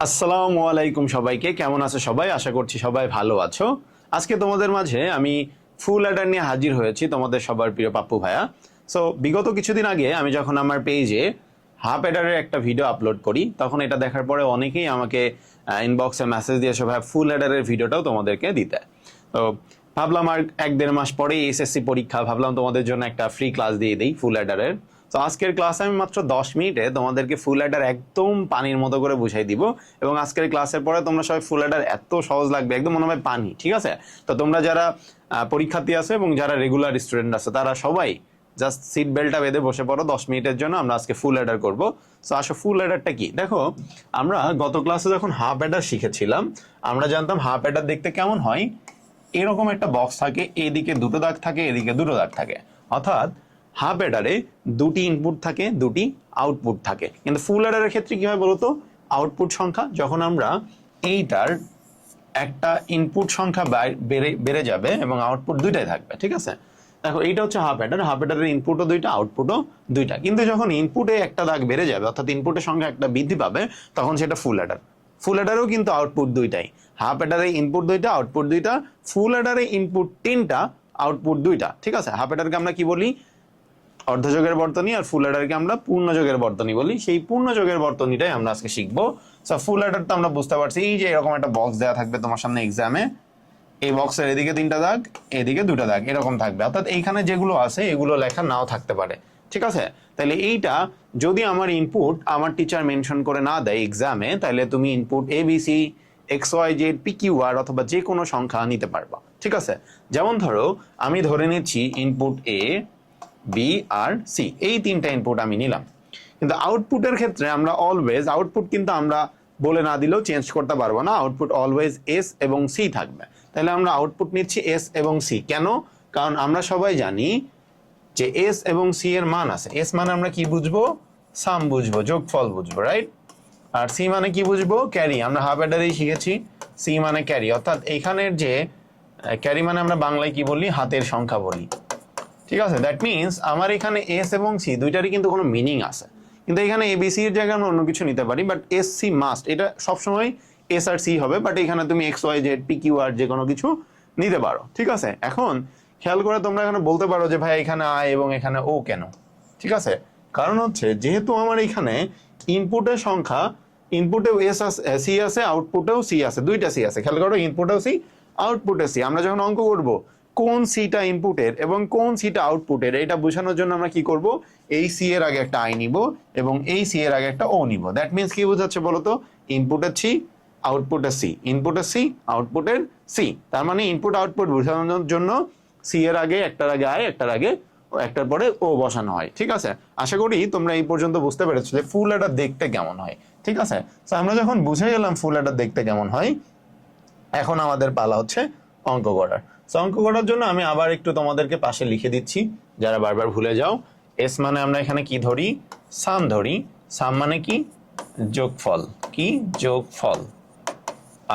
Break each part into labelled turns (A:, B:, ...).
A: আসসালামু আলাইকুম সবাইকে, কেমন আছো সবাই? আশা করছি সবাই ভালো আছো। আজকে তোমাদের মাঝে আমি ফুল অ্যাডার নিয়ে হাজির হয়েছি, তোমাদের সবার প্রিয় পাপ্পু ভাইয়া। সো বিগত কিছুদিন আগে আমি যখন আমার পেজে হাফ অ্যাডারের একটা ভিডিও আপলোড করি, তখন এটা দেখার পরে অনেকেই আমাকে ইনবক্সে মেসেজ দিয়েছে, ভাই ফুল অ্যাডারের ভিডিওটাও তোমাদেরকে দিতে। তো ভাবলাম আর 1-1.5 মাস পরেই এসএসসি পরীক্ষা, ভাবলাম তোমাদের জন্য একটা ফ্রি ক্লাস দিয়ে দিই ফুল অ্যাডারের। তো আজকের ক্লাসে আমি মাত্র 10 মিনিটে তোমাদেরকে ফুল অ্যাডার একদম পানির মতো করে বুঝাই দিব। এবং আজকের ক্লাসের পরে তোমরা সবাই ফুল অ্যাডার এত সহজ লাগবে, একদম মনে হয় পানি। ঠিক আছে? তো তোমরা যারা পরীক্ষার্থী আছে এবং যারা রেগুলার স্টুডেন্ট আছে, তারা সবাই জাস্ট সিট বেল্টটা বেঁধে বসে পড়ো। 10 মিনিটের জন্য আমরা আজকে ফুল অ্যাডার করবো। সো আসো, ফুল অ্যাডারটা কি দেখো। আমরা গত ক্লাসে যখন হাফ অ্যাডার শিখেছিলাম, আমরা জানতাম হাফ অ্যাডার দেখতে কেমন হয়। এরকম একটা বক্স থাকে, এদিকে দুটো দাগ থাকে, এদিকে দুটো দাগ থাকে। অর্থাৎ হাফ অ্যাডারে দুটি ইনপুট থাকে, দুটি আউটপুট থাকে। কিন্তু ফুল অ্যাডারের ক্ষেত্রে কি হয় বলতো? আউটপুট সংখ্যা যখন আমরা এইটার একটা ইনপুট সংখ্যা বেড়ে যাবে এবং আউটপুট দুইটাই থাকবে। ঠিক আছে? দেখো, এইটা হচ্ছে হাফ অ্যাডার। হাফ অ্যাডারের ইনপুটও দুইটা, আউটপুটও দুইটা। কিন্তু যখন ইনপুটে একটা দাগ বেড়ে যাবে, অর্থাৎ ইনপুটের সংখ্যা একটা বৃদ্ধি পাবে, তখন সেটা ফুল অ্যাডার। ফুল অ্যাডারেও কিন্তু আউটপুট দুইটাই। হাফ অ্যাডারে ইনপুট দুইটা, আউটপুট দুইটা। ফুল অ্যাডারে ইনপুট তিনটা, আউটপুট দুইটা। ঠিক আছে? হাফ অ্যাডারকে আমরা কি বলি? অর্ধযোগের বর্তনী। আর ফুল অ্যাডারকে আমরা পূর্ণযোগের বর্তনী বলি। সেই পূর্ণযোগের বর্তনীটাই আমরা আজকে শিখবো। সো ফুল অ্যাডার তো আমরা বুঝতে পারছি, এই যে এরকম একটা বক্স দেওয়া থাকবে তোমার সামনে এক্সামে। এই বক্সের এদিকে তিনটা দাগ, এদিকে দুটা দাগ, এরকম থাকবে। অর্থাৎ এইখানে যেগুলো আছে এগুলো লেখা নাও থাকতে পারে। ঠিক আছে? তাহলে এইটা যদি আমার ইনপুট আমার টিচার মেনশন করে না দেয় এক্সামে, তাহলে তুমি ইনপুট ABC, XYZ, PQR অথবা যে কোনো সংখ্যা নিতে পারবা। ঠিক আছে? যেমন ধরো, আমি ধরে নিচ্ছি ইনপুট A, B আর C, এই তিনটা ইনপুট আমি নিলাম। কিন্তু আউটপুটের ক্ষেত্রে আমরা অলওয়েজ, আউটপুট কিন্তু আমরা বলে না দিলেও চেঞ্জ করতে পারবো না। আউটপুট অলওয়েজ S এবং C থাকবে। তাহলে আমরা আউটপুট নিচ্ছি S এবং C। কেন? কারণ আমরা সবাই জানি যে S এবং C এর মান আছে। S মানে আমরা কি বুঝবো? সাম বুঝবো, যোগফল বুঝবো, রাইট? আর C মানে কি বুঝবো? ক্যারি। আমরা হাফ অ্যাডারেই শিখেছি C মানে ক্যারি। অর্থাৎ এখানের যে ক্যারি মানে আমরা বাংলায় কি বলি? হাতের সংখ্যা বলি। ঠিক আছে? দ্যাট মিনস আমার এখানে S এবং C দুইটারই কিন্তু কোনো মিনিং আছে। কিন্তু এখানে ABC এর জায়গায় আমরা অন্য কিছু নিতে পারি, বাট SC মাস্ট। এটা সবসময় S আর C হবে, বাট এখানে তুমি XYZ, PQR যে কোনো কিছু নিতে পারো। ঠিক আছে? এখন খেয়াল করে তোমরা এখানে বলতে পারো যে ভাই এখানে I এবং এখানে O কেন? ঠিক আছে? কারণ হচ্ছে, যেহেতু আমার এখানে ইনপুটের সংখ্যা, ইনপুটেও C আছে, আউটপুটেও C আছে, দুইটা C আছে। খেয়াল করো, ইনপুটেও C, আউটপুটে C। আমরা যখন অঙ্ক করব, কোন সিটা ইনপুটের এবং কোন সিটা আউটপুটের, এটা বোঝানোর জন্য আমরা কি করব? এই সি এর আগে একটা আই নিব এবং এই সি এর আগে একটা ও নিব। দ্যাট মিনস কি বোঝাচ্ছে বলতো? ইনপুটের সি, আউটপুটের সি, ইনপুটের সি, আউটপুটের সি। তার মানে ইনপুট আউটপুট বোঝানোর জন্য সি এর আগে একটার আগে আই, একটার আগে একটার পরে ও বসানো হয়। ঠিক আছে? আশা করি তোমরা এই পর্যন্ত বুঝতে পেরেছো যে ফুল অ্যাডার দেখতে কেমন হয়। ঠিক আছে? তো আমরা যখন বুঝে গেলাম ফুল অ্যাডার দেখতে কেমন হয়, এখন আমাদের পালা হচ্ছে অঙ্ক করার। সো অঙ্ক করার জন্য আমি আবার একটু তোমাদেরকে পাশে লিখে দিচ্ছি, যারা বারবার ভুলে যাও। এস মানে আমরা এখানে কি ধরি? সাম ধরি। সাম মানে কি? যোগফল। কি? যোগফল।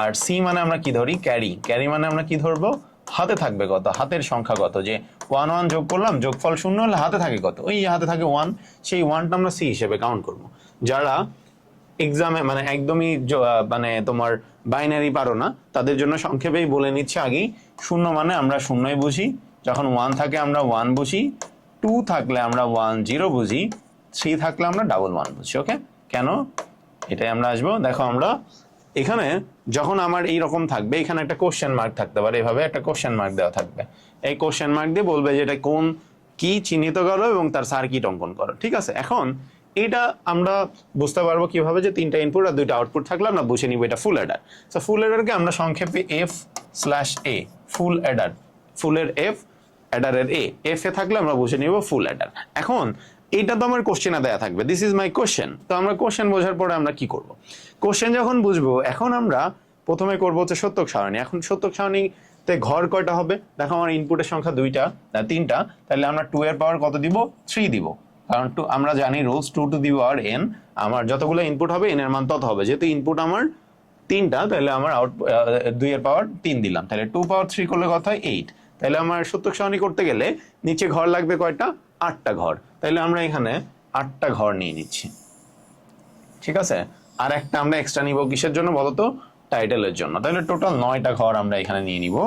A: আর সি মানে আমরা কি ধরি? ক্যারি। ক্যারি মানে আমরা কি ধরবো? হাতে থাকবে কত, হাতের সংখ্যা কত। যে 1 1 যোগ করলাম, যোগফল 0 হলে হাতে থাকে কত? ওই হাতে থাকে 1। সেই 1টা আমরা সি হিসেবে কাউন্ট করব। যারা এক্সামে মানে একদমই মানে তোমার বাইনারি পারো না, তাদের জন্য সংক্ষেপেই বলে নিচ্ছে আগেই। 0 মানে আমরা 0ই বুঝি, যখন 1 থাকে আমরা 1 বুঝি, 2 থাকলে আমরা 1 0 বুঝি, 3 থাকলে আমরা 1 1 বুঝি। ওকে? কেন? এটাই আমরা আসবো। দেখো, আমরা এখানে যখন আমার এইরকম থাকবে, এখানে একটা কোশ্চেন মার্ক থাকতে পারে, এভাবে একটা কোশ্চেন মার্ক দেওয়া থাকবে। এই কোশ্চেন মার্ক দিয়ে বলবে যে এটা কোন কি চিহ্নিত করো এবং তার সার্কিট অঙ্কন করো। ঠিক আছে? এখন এটা আমরা বুঝতে পারবো কিভাবে, যে তিনটা ইনপুট আর দুইটা আউটপুট থাকলে আমরা বুঝে নিব এটা ফুল অ্যাডার। সো ফুল অ্যাডারকে আমরা সংক্ষেপে F/A, ফুল অ্যাডার। ফুলের F, অ্যাডারের A। F এ থাকলে আমরা বুঝে নিব ফুল অ্যাডার। এখন এইটা তো আমার কোশ্চেনে দেয়া থাকবে, দিস ইজ মাই কোশ্চেন। তো আমরা কোশ্চেন বোঝার পরে আমরা কি করব? কোশ্চেন যখন বুঝবো, এখন আমরা প্রথমে করবো হচ্ছে সত্যক সারণী। এখন সত্যক সারণীতে ঘর কয়টা হবে? দেখো, আমার ইনপুটের সংখ্যা তিনটা, তাহলে আমরা 2 এর পাওয়ার কত দিব? 3 দিব। কারণ আমরা জানি rules 2 to the power n, আমার যতগুলো ইনপুট হবে n এর মান তত হবে। যেহেতু ইনপুট আমার তিনটা, তাহলে আমার 2 এর পাওয়ার 3 দিলাম, তাহলে 2 পাওয়ার 3 করলে কত হয়? 8। তাহলে আমার সত্যক সারণী করতে গেলে নিচে ঘর লাগবে কয়টা? 8টা ঘর। তাহলে আমরা এখানে 8টা ঘর নিয়ে নিচ্ছি। ঠিক আছে? আর একটা আমরা এক্সট্রা নিব কিসের জন্য বলতো, টাইটেলের জন্য। তাহলে টোটাল 9টা ঘর আমরা এখানে নিয়ে নিব।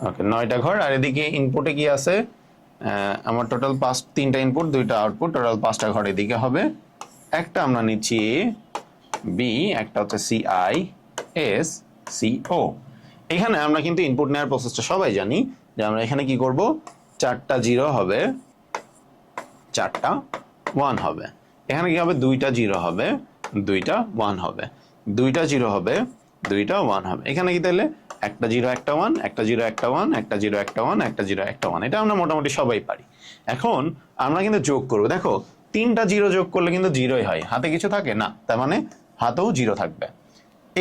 A: ওকে, 9টা ঘর। আর এদিকে ইনপুটে কি আছে, আমার টোটাল 3টা ইনপুট 2টা আউটপুট, টোটাল 5টা ঘর এদিকে হবে। একটা আমরা নিচ্ছি এ বি, একটা হচ্ছে সি আই এস সি ও। এখানে আমরা কিন্তু ইনপুট নেওয়ার প্রসেসটা সবাই জানি, যে আমরা এখানে কি করব, 4টা 0 হবে, 4টা 1 হবে। এখানে কি হবে, 2টা 0 হবে, 2টা 1 হবে, 2টা 0 হবে, 2টা 1 হবে। এখানে কি তাহলে একটা 0 একটা 1, একটা 0 একটা 1, একটা 0 একটা 1, একটা 0 একটা 1। এটা আমরা মোটামুটি সবাই পারি। এখন আমরা কিন্তু যোগ করব। দেখো 3টা 0 যোগ করলে কিন্তু 0ই হয়, হাতে কিছু থাকে না, তার মানে হাতেও 0 থাকবে।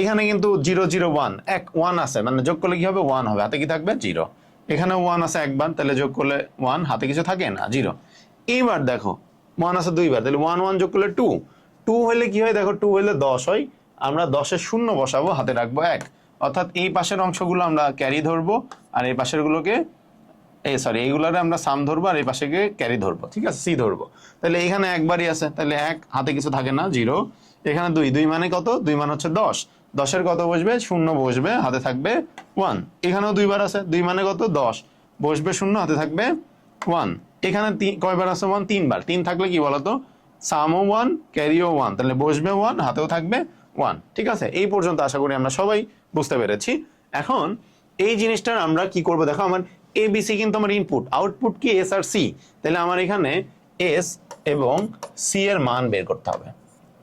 A: এখানে কিন্তু 0 0 1 1 আছে, মানে যোগ করলে কি হবে, 1 হবে, হাতে কি থাকবে, 0। এখানে 1 আছে একবার, তাহলে যোগ করলে 1, হাতে কিছু থাকে না, 0। এইবার দেখো 1 আছে দুইবার, তাহলে 1 1 যোগ করলে 2, 2 হলে কি হয়, দেখো 2 হলে 10 হয়। আমরা 10-এর শূন্য বসাবো, হাতে রাখবো 1, অর্থাৎ এই পাশের অংশগুলো আমরা ক্যারি ধরবো, আর এই পাশের গুলোকে এইগুলোরে আমরা সাম ধরবো, আর এই পাশে ক্যারি ধরবো, ঠিক আছে, সি ধরবো। তাহলে এখানে একবারই আছে, তাহলে 1, হাতে কিছু থাকে না, 0। এখানে 2, 2 মানে কত, 2 মানে হচ্ছে 10, 10-এর কত বসবে, শূন্য বসবে, হাতে থাকবে 1। এখানেও 2বার আছে, 2 মানে কত, 10, বসবে শূন্য, হাতে থাকবে 1। এখানে কয়বার আছে, 1, 3বার। 3 থাকলে কি বলতো, সামও 1 ক্যারিও 1, তাহলে বসবে 1, হাতেও থাকবে 1। ঠিক আছে, এই পর্যন্ত আশা করি আমরা সবাই বুঝতে পেরেছি। এখন এই জিনিসটার আমরা কি করব, দেখো আমার এ বি সি কিন্তু আমার ইনপুট, আউটপুট কি এস আর সি। তাহলে আমার এখানে এস এবং সি এর মান বের করতে হবে,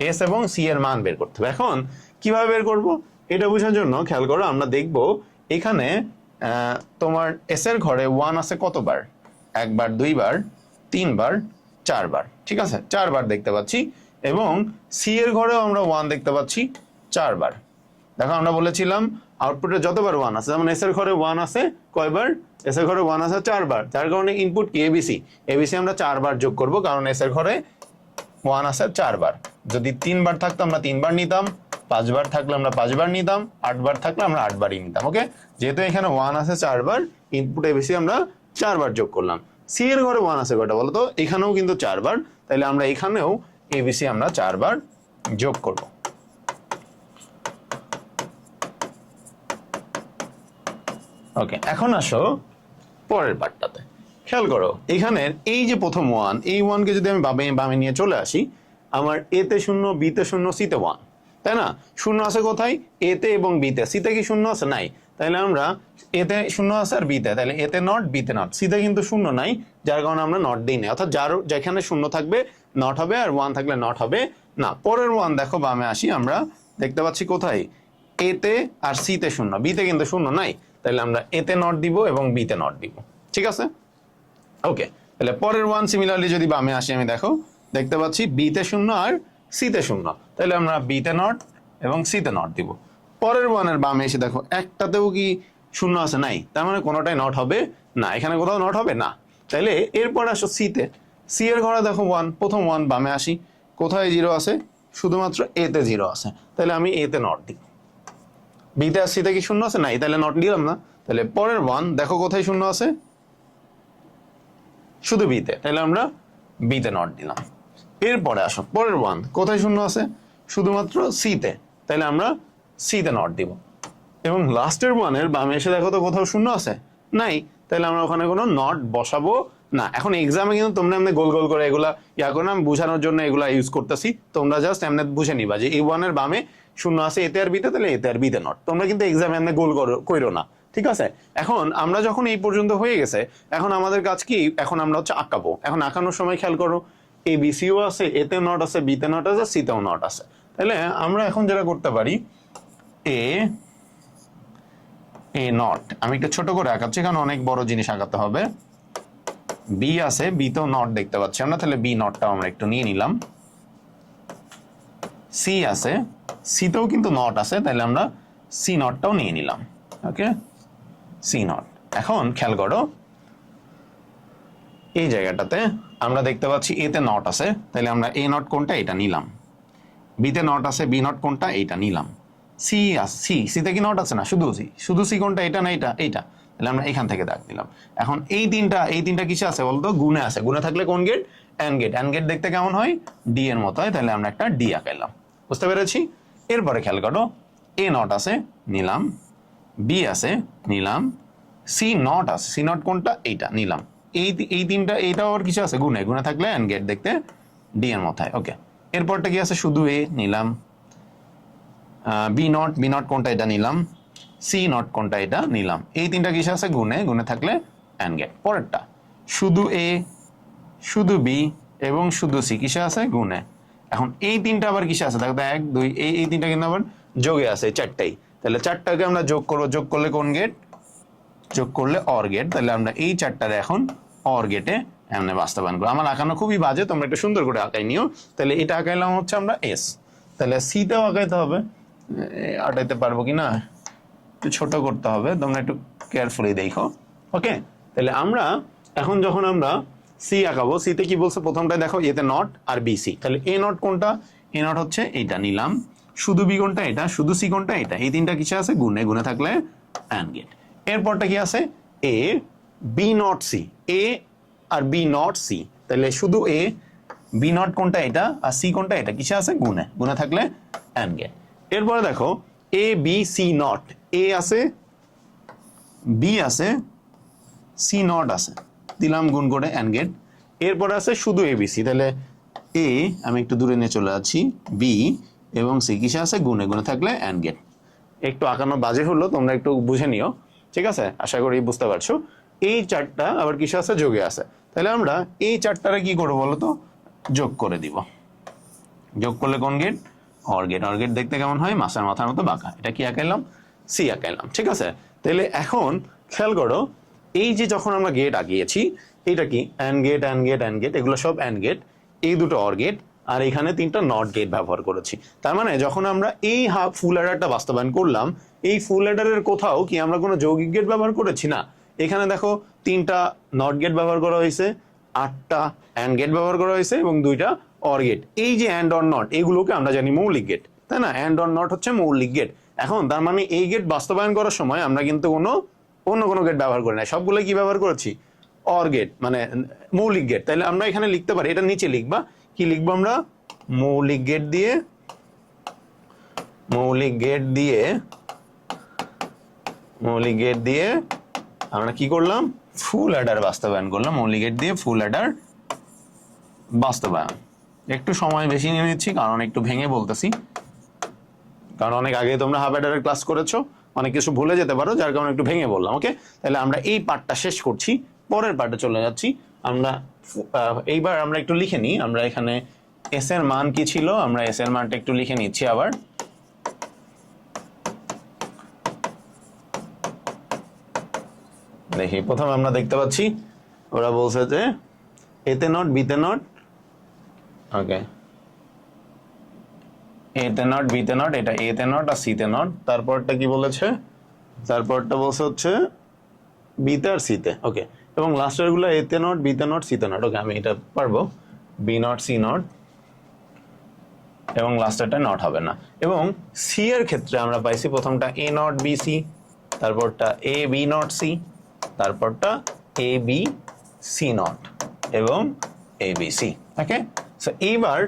A: এস এবং সি এর মান বের করতে হবে। এখন কিভাবে বের করব, এটা বোঝার জন্য খেয়াল করো, আমরা দেখব এখানে তোমার এস এর ঘরে 1 আছে কতবার, একবার, দুইবার, 3বার, 4বার। ঠিক আছে, 4বার দেখতে পাচ্ছি। এবং সি এর ঘরেও আমরা 1 দেখতে পাচ্ছি 4বার। দেখো আমরা বলেছিলাম আউটপুটে যতবার 1 আছে, যেমন এস এর ঘরে 1 আছে কয়বার, এস এর ঘরে 1 আছে 4বার, যার কারণে ইনপুট কি এবিসি, এবিসি আমরা 4বার যোগ করব, কারণ এস এর ঘরে 1 আছে 4বার। যদি 3বার থাকতো আমরা 3বার নিতাম, 5বার থাকলে আমরা 5বার নিতাম, 8বার থাকলে আমরা 8বারই নিতাম। ওকে, যেহেতু এখানে 1 আছে 4বার, ইনপুট এবিসি আমরা 4বার যোগ করলাম। সি এর ঘরে 1 আছে কয়টা বলতো, এখানেও কিন্তু 4বার, তাহলে আমরা এখানেও এবিসি আমরা 4বার যোগ করব। ওকে, এখন আসো পরের পার্টটাতে। খেয়াল করো এখানের এই যে প্রথম 1, এই 1কে যদি আমি বামে নিয়ে চলে আসি, আমার এতে 0, বিতে 0, সিতে 1, তাই না? শূন্য আছে কোথায়, এতে এবং বিতে। সিতে কি শূন্য আছে, নাই। তাহলে আমরা এতে 0 আছে আর বিতে, তাহলে এতে নট, বিতে নট। সিতে কিন্তু 0 নাই, যার কারণে আমরা নট দিই না, অর্থাৎ যেখানে 0 থাকবে নট হবে, আর 1 থাকলে নট হবে না। পরের 1 দেখো বামে আসি, আমরা দেখতে পাচ্ছি কোথায়, এতে আর সিতে 0, বিতে কিন্তু 0 নাই, তাহলে আমরা এতে নট দিব এবং বিতে নট দিব। ঠিক আছে, ওকে। তাহলে পরের 1 সিমিলারলি যদি বামে আসি, আমি দেখতে পাচ্ছি বিতে 0 আর সিতে 0, তাহলে আমরা বিতে নট এবং সিতে নট দিব। পরের 1 এর বামে এসে দেখো একটাতেও কি 0 আছে, নাই, তার মানে কোনোটাই নট হবে না, এখানে কোথাও নট হবে না। তাহলে এরপর আসো সিতে, সি এর ঘরে দেখো 1, প্রথম 1 বামে আসি, কোথায় 0 আছে, শুধুমাত্র এতে 0 আছে, তাহলে আমি এতে নট দিব। বিতে আর সিতে কি 0 আছে, নাই, তাহলে নট দিলাম না। তাহলে পরের 1 দেখো কোথায় 0 আছে, শুধু বিতে, তাহলে আমরা বিতে নট দিলাম। এরপরে আসো পরের 1 কোথায় 0 আছে, শুধুমাত্র সিতে, তাহলে আমরা সিতে নট দিব। এবং লাস্টের 1 এর বামে এসে দেখো তো কোথাও 0 আছে, নাই, তাহলে আমরা ওখানে কোনো নট বসাবো না। এখন এক্সামে কিন্তু তোমরা এমনি গোল গোল করে এগুলা করে, আমি বোঝানোর জন্য এগুলা ইউজ করতেছি, তোমরা জাস্ট এমনি বুঝে নিবা যে এই 1 এর বামে 0 আছে এতে আর বিতে, তাহলে এতে আর বিতে নট। তোমরা কিন্তু এক্সামে এমনি গোল করো না, ঠিক আছে? এখন আমরা যখন এই পর্যন্ত হয়ে গেছে, এখন আমাদের কাজ কি, এখন আমরা হচ্ছে আঁকাবো। এখন আঁকানোর সময় খেয়াল করো, এ বি সিও আছে, এতে নট আছে, বিতে নট আছে, সিতেও নট আছে। তাহলে আমরা এখন যেটা করতে পারি, এ নট আমি একটু ছোট করে আঁকাচ্ছি, কারণ অনেক বড় জিনিস আঁকাতে হবে। বি আছে, বিতেও নট দেখতে পাচ্ছি আমরা, তাহলে বি নটটাও আমরা একটু নিয়ে নিলাম। সি আছে, সিতেও কিন্তু নট আছে, তাহলে আমরা সি নটটাও নিয়ে নিলাম। ওকে, সি নট। এখন খেয়াল করো এই জায়গাটাতে আমরা দেখতে পাচ্ছি এতে নট আছে, তাহলে আমরা এ নট কোনটা, এটা নিলাম। বিতে নট আছে, বি নট কোনটা, এইটা নিলাম। সি আছে, সিতে কি নট আছে না, শুধু সি কোনটা, এটা না এটা, এইটা, তাহলে আমরা এখান থেকে দাগ দিলাম। এখন এই তিনটা কিসে আছে বলতো, গুণে আছে। গুণে থাকলে কোন gate, and gate. And gate দেখতে কেমন হয়, ডি এর মতো হয়, তাহলে আমরা একটা ডি আঁকাইলাম। বুঝতে পেরেছি? এরপরে খেয়াল করো, এ নট আছে নিলাম, বি আছে নিলাম, সি নট আছে, সি নট কোনটা, এইটা নিলাম। এই তিনটা, এইটাও আবার কিছু আছে গুণে, গুণে থাকলে অ্যান্ড গেট দেখতে ডি এর মতো হয়। ওকে, এরপরটা কি আছে, শুধু এ নিলাম, বি নট কোনটা, এটা নিলাম, সি নট কোনটা, এটা নিলাম। এই তিনটা কিসে আছে, গুণে, গুণে থাকলে অ্যান্ড গেট। পরেরটা শুধু এ, শুধু বি এবং শুধু সি কিসে আছে, গুণে। এখন এই তিনটা আবার কিসে আছে, দেখো 1 2, এই তিনটা কিন্তু আবার যোগে আছে, চারটাই। তাহলে চারটাকে আমরা যোগ করবো, যোগ করলে কোন গেট, যোগ করলে অর গেট। তাহলে আমরা এই চারটারে এখন অর গেটে এমনি বাস্তবায়ন করবো। আমার আঁকানো খুবই বাজে, তোমরা একটু সুন্দর করে আঁকাই নিও। তাহলে এটা আঁকাইলাম হচ্ছে আমরা এস, তাহলে সিতেও আঁকাইতে হবে, আঁটাইতে পারবো কি না, একটু ছোট করতে হবে, তোমরা একটু কেয়ারফুলি দেখো। ওকে, তাহলে আমরা এখন যখন আমরা সি আঁকাবো, সিতে কি বলছে প্রথমটা দেখো, এতে নট আর বি সি। তাহলে এ নট কোনটা, এ নট হচ্ছে এইটা নিলাম, শুধু বি কোনটা, এটা, শুধু সি কোনটা, এটা। এই তিনটা কিসে আছে, গুণে, গুণে থাকলে অ্যান্ড গেট। এরপরটা কি আছে, A B not C, A আর বি নট সি। তাহলে শুধু এ, বি নট কোনটা, এটা, আর সি কোনটা, এটা, কিসে আছে, গুণে, গুণে থাকলে অ্যান্ড গেট। এরপরে দেখো A B C not, A আছে, বি আছে, সি নট আছে, দিলাম গুণ করে অ্যান্ড গেট। এরপরে আছে শুধু এ বি সি, তাহলে এ, আমি একটু দূরে নিয়ে চলে যাচ্ছি, বি এবং সি কিসে আছে, গুণে, গুণে থাকলে অ্যান্ড গেট। একটু আঁকানো বাজে হলো, তোমরা একটু বুঝে নিও, ঠিক আছে? আশা করি বুঝতে পারছো। এই চারটা আবার কিসে আছে, যোগে আছে। তাহলে আমরা এই চারটারে কি করবো বলতো, যোগ করে দিব। যোগ করলে কোন gate, or gate. Or gate দেখতে কেমন হয়, মাছের মাথার মতো বাঁকা। এটা কি আঁকাইলাম, সি আঁকাইলাম, ঠিক আছে? তাহলে এখন খেয়াল করো, এই যে যখন আমরা গেট আঁকিয়েছি, এটা কি and gate, and gate, and gate, এগুলো সব অ্যান্ড গেট, এই দুটো অর গেট, আর এখানে তিনটা নট গেট ব্যবহার করেছি। তার মানে যখন আমরা এই ফুল অ্যাডারটা বাস্তবায়ন করলাম, এই ফুল অ্যাডারের কোথাও কি আমরা কোনো যৌগিক গেট ব্যবহার করেছি না। এখানে দেখো 3টা নট গেট ব্যবহার করা হয়েছে, 8টা অ্যান্ড গেট ব্যবহার করা হয়েছে এবং 2টা অর গেট। এই যে অ্যান্ড অর নট, এগুলোকে আমরা জানি মৌলিক গেট, তাই না? অ্যান্ড অর নট হচ্ছে মৌলিক গেট। এখন তার মানে এই গেট বাস্তবায়ন করার সময় আমরা কিন্তু অন্য কোনো গেট ব্যবহার করি না, সবগুলো কি ব্যবহার করেছি, অর গেট, মানে মৌলিক গেট। তাহলে আমরা এখানে লিখতে পারি, এটা নিচে লিখবা, কি লিখবো আমরা, মৌলিক গেট দিয়ে, মৌলিক গেট দিয়ে, মৌলিক গেট দিয়ে আমরা কি করলাম, ফুল অ্যাডার বাস্তবায়ন করলাম। মৌলিক গেট দিয়ে ফুল অ্যাডার বাস্তবায়ন। একটু সময় বেশি নিয়ে নিচ্ছি কারণ একটু ভেঙে বলতেছি, কারণ অনেক আগে তোমরা হাফ অ্যাডারের ক্লাস করেছো, অনেক কিছু ভুলে যেতে পারো, যার কারণে একটু ভেঙে বললাম। ওকে, তাহলে আমরা এই পার্টটা শেষ করছি, পরের পার্টে চলে যাচ্ছি আমরা। এইবার আমরা একটু লিখে নিই, আমরা এখানে এস এর মান কি ছিল, আমরা এস এর মানটা একটু লিখে নিচ্ছি আবার। দেখি প্রথমে আমরা দেখতে পাচ্ছি ওরা বলছে যে এতে নট, বিতে নট, ওকে, এতে নট, বিতে নট, এটা এতে নট আর সিতে নট। তারপরটা কি বলেছে, তারপরটা বলছে হচ্ছে বিতে আর সিতে। ওকে, এবং লাস্টের গুলো এতে নট, বিতে নট, সিতে নট। ওকে, আমি এটা পারবো, বি নট, সি নট, এবং লাস্টেরটা নট হবে না। এবং সি এর ক্ষেত্রে আমরা পাইছি প্রথমটা এ নট বি সি, তারপরটা এ বি নট সি, তারপরটা এ বি সি নট এবং এ বি সি। ওকে, সো এইবার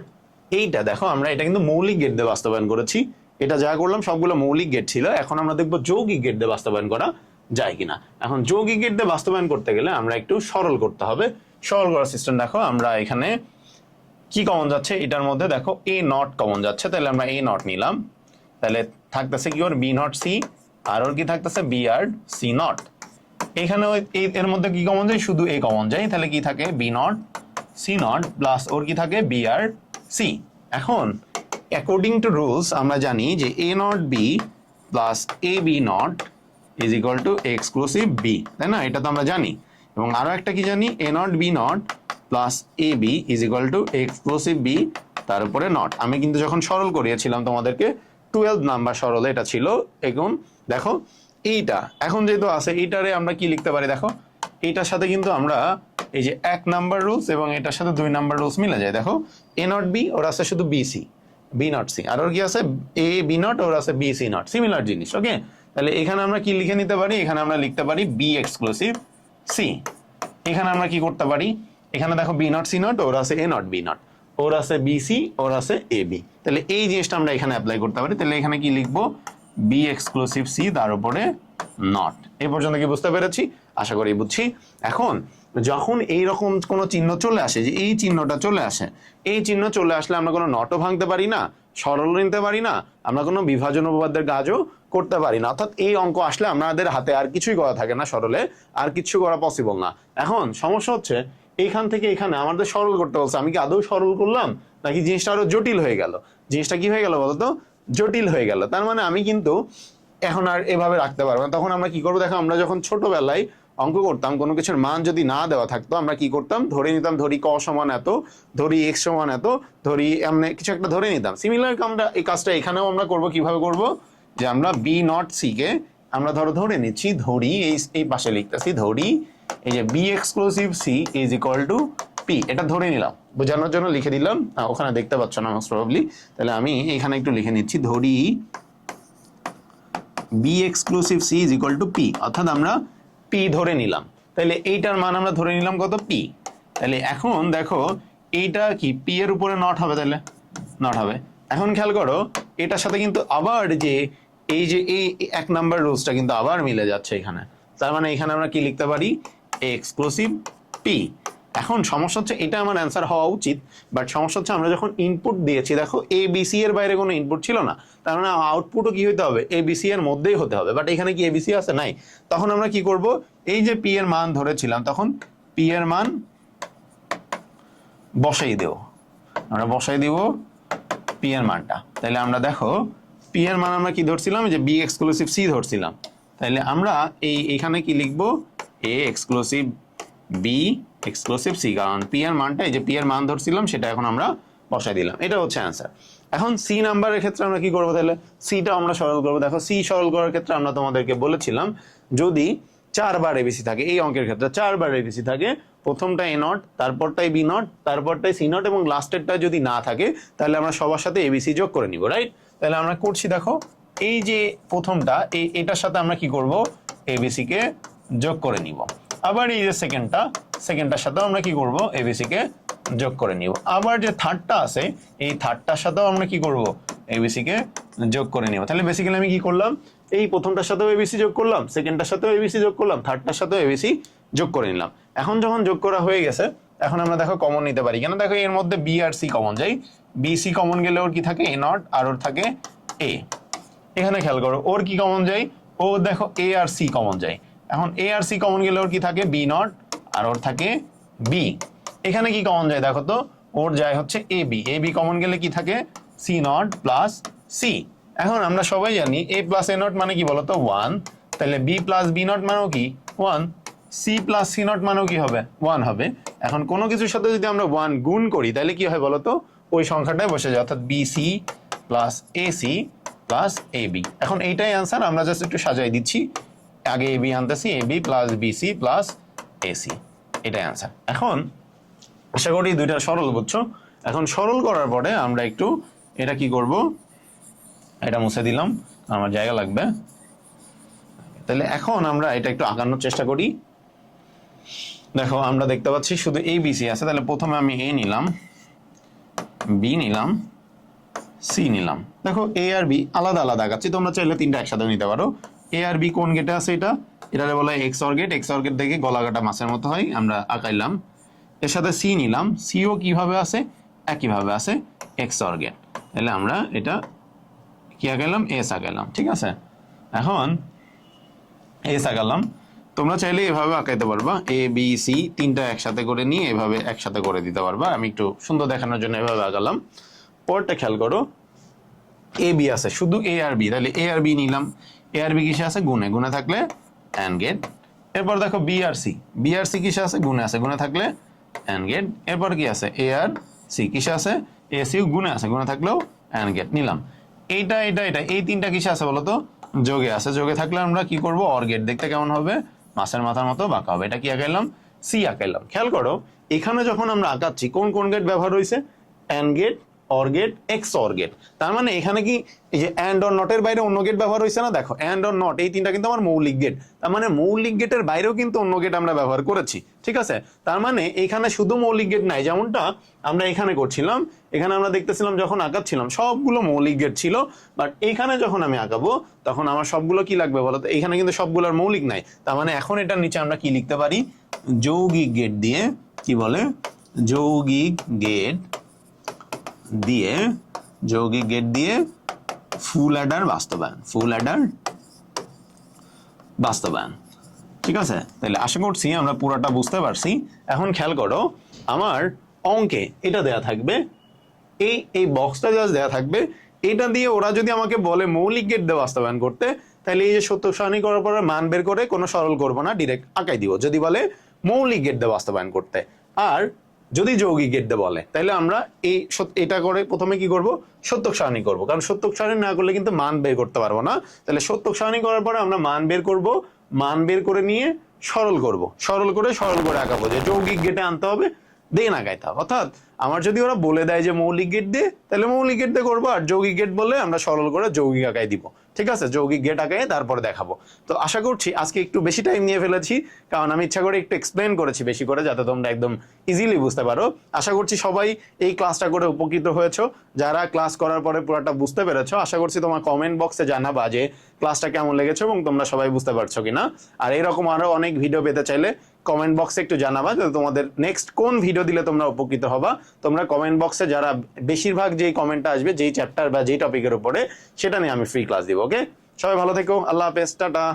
A: এইটা দেখো, আমরা এটা কিন্তু মৌলিক গেট দিয়ে বাস্তবায়ন করেছি। এটা যা করলাম সবগুলো মৌলিক গেট ছিল। এখন আমরা দেখবো যৌগিক গেট দিয়ে বাস্তবায়ন করা যায় কিনা। এখন যৌগিক গেট দিয়ে বাস্তবায়ন করতে গেলে আমরা একটু সরল করতে হবে। সরল করার সিস্টেম দেখো, আমরা এখানে কি কমন যাচ্ছে, এটার মধ্যে দেখো এ নট কমন যাচ্ছে, তাহলে আমরা এ নট নিলাম। তাহলে থাকতেছে কি, ওর বি নট সি, আর ওর কি থাকতেছে, বি আর সি নট। এখানে এর মধ্যে কি কমন যায়, শুধু এ কমন যায়, তাহলে কি থাকে, B not C not plus ওর কি থাকে, বি আর সি। এখন অ্যাকর্ডিং টু রুলস আমরা জানি যে A not B plus A B not is equal to exclusive B, তাই না? এটা তো আমরা জানি। এবং আরো একটা কি জানি, A not B not plus A B is equal to exclusive B, তার উপরে নট। আমি কিন্তু যখন সরল করিয়েছিলাম তোমাদেরকে 12 নাম্বার সরলে এটা ছিল। এখন দেখো এইটা এখন যেহেতু আছে, এইটারে আমরা কি লিখতে পারি দেখো, এইটার সাথে কিন্তু আমরা এই যে 1 নাম্বার রুলস এবং এটার সাথে 2 নাম্বার রুলস মিলে যায়। দেখো এ নট বি, ওর আছে শুধু বিসি, বি নট সি, আর ওর কি আছে এ বি নট, ওর আছে বি সি নট, সিমিলার জিনিস। ওকে, তাহলে এখানে আমরা কি লিখে নিতে পারি, এখানে আমরা লিখতে পারি বি এক্সক্লুসিভ সি। এখানে আমরা কি করতে পারি, এখানে দেখো বি নট সি নট, ওর আছে এ নট বি নট, ওর আছে বি সি, ওর আছে এ বি। তাহলে এই জিনিসটা আমরা এখানে অ্যাপ্লাই করতে পারি। তাহলে এখানে কি লিখবো, বি এক্সক্লুসিভ সি তার উপরে নট। এই পর্যন্ত কি বুঝতে পেরেছি? আশা করি বুঝছি। এখন যখন এইরকম কোনো চিহ্ন চলে আসে, যে এই চিহ্নটা চলে আসে, এই চিহ্ন চলে আসলে আমরা কোনো নটও ভাঙতে পারি না, সরল নিতে পারি না, আমরা কোনো বিভাজন উপপাদ্যের কাজও করতে পারি না। অর্থাৎ এই অঙ্ক আসলে আমাদের হাতে আর কিছুই করা থাকে না, সরলে আর কিছু করা পসিবল না। এখন সমস্যা হচ্ছে এইখান থেকে এখানে আমাদের সরল করতে বলছে, আমি কি আদৌ সরল করলাম নাকি জিনিসটা আরো জটিল হয়ে গেল? জিনিসটা কি হয়ে গেল বলতো, জটিল হয়ে গেল। তার মানে আমি কিন্তু এখন আর এভাবে রাখতে পারবো না। তখন আমরা কি করবো দেখো, আমরা যখন ছোটবেলায় অঙ্ক করতাম, কোনো কিছুর মান যদি না দেওয়া থাকতো আমরা কি করতাম, ধরে নিতাম, ধরি ক সমান এত, ধরি এক্স সমান এত, ধরি এমনি কিছু একটা ধরে নিতাম। সিমিলার আমরা এই কাজটা এখানেও আমরা করবো। কিভাবে করব, যে আমরা বি নট সি কে আমরা ধরে নিচ্ছি, ধরি এই পাশে লিখতেছি, ধরি এই যে B exclusive C is equal to P, এটা ধরে নিলাম, বোঝানোর জন্য লিখে দিলাম। ওখানে দেখতে পাচ্ছ না মোস্ট প্রবাবলি, তাহলে আমি এখানে একটু লিখে নিচ্ছি, ধরি B exclusive C is equal to P, অর্থাৎ আমরা পি ধরে নিলাম। তাহলে এইটার মান আমরা ধরে নিলাম কত, পি। তাহলে এখন দেখো এইটা কি পি এর উপরে নট হবে, তাহলে নট হবে। এখন খেয়াল করো এটার সাথে কিন্তু আবার যে এই এক নাম্বার রুলসটা কিন্তু আবার মিলে যাচ্ছে এখানে। তার মানে এখানে আমরা কি লিখতে পারি, এক্সক্লুসিভ পি। এখন সমস্যা হচ্ছে এটা আমার অ্যান্সার হওয়া উচিত, বাট সমস্যা হচ্ছে আমরা যখন ইনপুট দিয়েছি, দেখো এ বি সি এর বাইরে কোনো ইনপুট ছিল না, তার মানে আউটপুটও কি হতে হবে, এ বি সি এর মধ্যেই হতে হবে। বাট এখানে কি এ বি সি আছে, নাই। তখন আমরা কি করব, এই যে পি এর মান ধরেছিলাম, তখন পি এর মান বসাই দেব, আমরা বসাই দিব পি এর মানটা। তাহলে আমরা দেখো পি এর মান আমরা কি ধরছিলাম, যে বি এক্সক্লুসিভ সি ধরছিলাম। তাহলে আমরা এইখানে কি লিখবো, A exclusive B exclusive C, কারণ পি এর মানটা এই যে পি এর মান ধরছিলাম সেটা এখন আমরা বসাই দিলাম। এটা হচ্ছে অ্যান্সার। এখন সি নাম্বারের ক্ষেত্রে আমরা কি করবো, তাহলে সিটা আমরা সরল করবো। দেখো সি সরল করার ক্ষেত্রে আমরা তোমাদেরকে বলেছিলাম, যদি 4 বার এবিসি থাকে, এই অঙ্কের ক্ষেত্রে 4 বার এবিসি থাকে, প্রথমটা এ নট, তারপরটাই বি নট, তারপরটাই সি নট, এবং লাস্টেরটা যদি না থাকে তাহলে আমরা সবার সাথে এবিসি যোগ করে নিব, রাইট? তাহলে আমরা করছি, দেখো এই যে প্রথমটা এটার সাথে আমরা কি করব, এবিসি কে যোগ করে নিব। আবার এই যে সেকেন্ডটার সাথেও আমরা কি করব, এবিসি কে যোগ করে নিব। আবার যে থার্ডটা আছে, এই থার্ডটার সাথেও আমরা কি করব, এবিসি কে যোগ করে নিব। তাহলে বেসিক্যালি আমি কি করলাম, এই প্রথমটার সাথেও এবিসি যোগ করলাম, সেকেন্ডটার সাথেও এবিসি যোগ করলাম, থার্ডটার সাথেও এবিসি যোগ করে নিলাম। এখন যখন যোগ করা হয়ে গেছে, এখন আমরা দেখো কমন নিতে পারি। কেন, দেখো এর মধ্যে বি আর সি কমন যায়, বি সি কমন গেলে ওর কি থাকে, এ নট, আর ওর থাকে এ। এখানে খেয়াল করো ওর কি কমন যায়, ও দেখো এ আর সি কমন যায়। এখন এ আর সি কমন গেলে ওর কি থাকে, বি নট, আর ওর থাকে বি। এখানে কি কমন যায় দেখো তো, ওর যায় হচ্ছে এ বি কমন গেলে কি থাকে, সি নট প্লাস সি। এখন আমরা সবাই জানি এ প্লাস এ নট মানে কি বলতো, 1। তাহলে বি প্লাস বি নট মানেও কি 1, সি প্লাস সি নট মানেও কি হবে, 1 হবে। এখন কোনো কিছুর সাথে যদি আমরা 1 গুণ করি তাহলে কি হয় বলতো, ওই সংখ্যাটাই বসে যায়, অর্থাৎ B C plus A C plus A B. এখন এইটাই অ্যান্সার, আমরা জাস্ট একটু সাজাই দিচ্ছি, আগে এ বি আনতেছি, A B plus B C plus A C, এটাই অ্যান্সার। এখন আশা করি দুইটা সরল বুঝছো। এখন সরল করার পরে আমরা একটু এটা কি করব, এটা মুছে দিলাম, আমার জায়গা লাগবে। তাহলে এখন আমরা এটা একটু আঁকানোর চেষ্টা করি। দেখো আমরা দেখতে পাচ্ছি শুধু এ বি সি আছে, তাহলে প্রথমে আমি এ নিলাম, বি নিলাম, সি নিলাম। দেখো এ আর বি আলাদা আলাদা আঁকাচ্ছি, তোমরা চাইলে তিনটা একসাথে নিতে পারো। এ আর বি কোন গেটে আছে, এটা বলা হয় X or gate. X or gate দেখে গলা কাটা মাছের মতো হয়, আমরা আঁকাইলাম। এর সাথে সি নিলাম, সিও কিভাবে আছে, একইভাবে আছে, এক্স অর গেট। তাহলে আমরা এটা কি আঁকাইলাম, এস আঁকাইলাম, ঠিক আছে। এখন এস আঁকালাম, তোমরা চাইলে এভাবে আঁকাইতে পারবা, এ বি সি তিনটা একসাথে করে নিয়ে এভাবে একসাথে করে দিতে পারবা। আমি একটু সুন্দর দেখানোর জন্য এভাবে আঁকালাম। পরটা খেয়াল করো, এ বি আছে শুধু এ আর বি, তাহলে এ আর বি নিলাম। এ আর বি কিসে আছে, গুণে, গুণে থাকলে অ্যান্ড গেট। এরপর দেখো বি আর সি কিসে আছে, গুণে আছে, গুণে থাকলে অ্যান্ড গেট। এরপর কি আছে, এ আর সি কিসে আছে, এ সি গুণে আছে, গুণে থাকলেও অ্যান্ড গেট নিলাম। এইটা এই তিনটা কিসে আছে বলতো, যোগে আছে, যোগে থাকলে আমরা কি করব, অর গেট। দেখতে কেমন হবে, মাছের মাথার মতো বাঁকা হবে। এটা কি আঁকাইলাম, সি আঁকাইলাম। খেয়াল করো এখানে যখন আমরা আঁকাচ্ছি কোন কোন গেট ব্যবহার হয়েছে, and gate or gate, X or gate. তার মানে এখানে কি এই যে অ্যান্ড অর নটের বাইরে অন্য গেট ব্যবহার হয়েছে না, দেখো অ্যান্ড অর নট এই তিনটা কিন্তু আমার মৌলিক গেট। তার মানে মৌলিক গেটের বাইরেও কিন্তু অন্য গেট আমরা ব্যবহার করেছি, ঠিক আছে। তার মানে এখানে শুধু মৌলিক গেট নাই, যেমনটা আমরা এখানে করছিলাম। এখানে আমরা দেখতেছিলাম যখন আঁকাচ্ছিলাম সবগুলো মৌলিক গেট ছিল, বাট এইখানে যখন আমি আঁকাবো তখন আমার সবগুলো কি লাগবে বলো তো, এখানে কিন্তু সবগুলোর মৌলিক নাই। তার মানে এখন এটার নিচে আমরা কি লিখতে পারি, যৌগিক গেট দিয়ে, কি বলে, যৌগিক গেট দিয়ে, যৌগিক গেট দিয়ে ফুল অ্যাডার বাস্তবায়ন, ফুল অ্যাডার বাস্তবায়ন, ঠিক আছে। তাহলে আশা করছি আমরা পুরোটা বুঝতে পারছি। এখন খেয়াল করো, আমার অঙ্কে এটা দেয়া থাকবে, এই বক্সটা জাস্ট দেয়া থাকবে, এটা দিয়ে ওরা যদি আমাকে বলে মৌলিক গেট দিয়ে বাস্তবায়ন করতে, তাহলে এই যে সত্য সারণী করার পরে মান বের করে কোনো সরল করবো না, ডিরেক্ট আঁকাই দিব যদি বলে মৌলিক গেট দিয়ে বাস্তবায়ন করতে। আর যদি যৌগিক গেট দিয়ে বলে তাহলে আমরা এটা করে প্রথমে কি করব, সত্যক সারণী করব, কারণ সত্যক সারণী না করলে কিন্তু মান বের করতে পারবো না। তাহলে সত্যক সারণী করার পরে আমরা মান বের করব, মান বের করে নিয়ে সরল করব, সরল করে আঁকাবো যে যৌগিক গেটে আনতে হবে, দেন আঁকাইতে হবে। অর্থাৎ আমার যদি ওরা বলে দেয় যে মৌলিক গেট দিয়ে, তাহলে মৌলিক গেট দিয়ে করবো, আর যৌগিক গেট বলে আমরা সরল করে যৌগিক আঁকাই দিব, ঠিক আছে। যৌগিক গেট আঁকাই তারপরে দেখাবো। তো আশা করছি আজকে একটু বেশি টাইম নিয়ে ফেলেছি, কারণ আমি ইচ্ছা করে একটু এক্সপ্লেন করেছি বেশি করে, যাতে তোমরা একদম ইজিলি বুঝতে পারো। আশা করছি সবাই এই ক্লাসটা করে উপকৃত হয়েছো। যারা ক্লাস করার পরে পুরোটা বুঝতে পেরেছো, আশা করছি তোমার কমেন্ট বক্সে জানাবা যে ক্লাসটা কেমন লেগেছে এবং তোমরা সবাই বুঝতে পারছো কিনা। আর এরকম আরো অনেক ভিডিও পেতে চাইলে কমেন্ট বক্সে একটু জানাবা যে তোমাদের নেক্সট কোন ভিডিও দিলে তোমরা উপকৃত হবা। তোমরা কমেন্ট বক্সে যারা বেশিরভাগ যেই কমেন্টটা আসবে যেই চ্যাপ্টার বা যেই টপিকের উপরে, সেটা নিয়ে আমি ফ্রি ক্লাস দিব। ওকে, সবাই ভালো থেকো, আল্লাহ হাফেজ, টাটা।